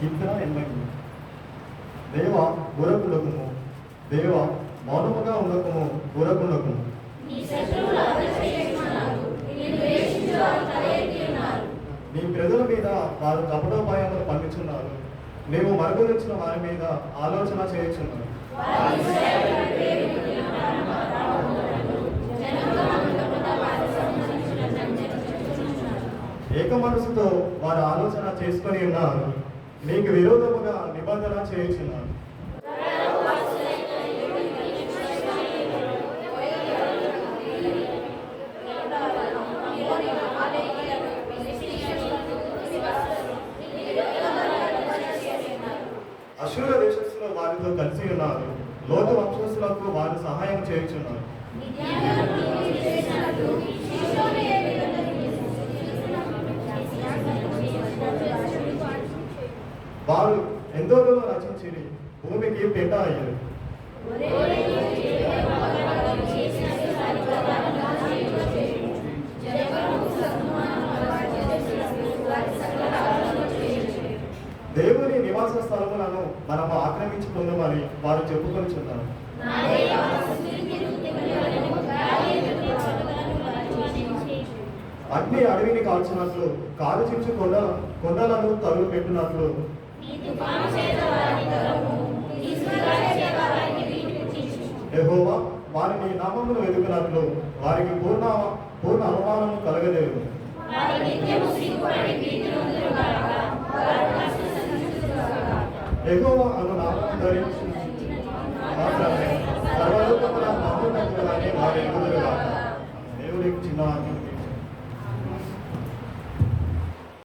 కీర్తన 83. దేవ ఊరకుండకుము, దేవ మౌనముగా ఉండకుము, ఊరకుండకుము. నీ ప్రజల మీద వారు కపటోపాయములు పండించున్నారు, నీవు మరుగులించిన వారి మీద ఆలోచన చేయుచున్నారు. ఏక మనసుతో వారు ఆలోచన చేసుకొని ఉన్నారు, నీకు విరోధముగా నిబంధన చేయుచున్నారు. అశూర దేశస్థులు వారితో కలిసి ఉన్నారు, లోతు వంశస్థులకు వారు సహాయం చేయుచున్నారు. వారు ఎందరో రచించిరి, భూమికి పెంట అయ్యారు. దేవుని నివాస స్థలములను మనము ఆక్రమించుకుందామని వారు చెప్పుకొనిచున్నారు. అగ్ని అడవిని కాల్చినట్లు, కాలుచించు కొండలను తగులు పెట్టినట్లు యెహోవా వారిని నామమును వెతుకున్నట్లు వారికి పూర్ణ అనుమానము కలగలేదు. యెహోవా అను నామము ధరించి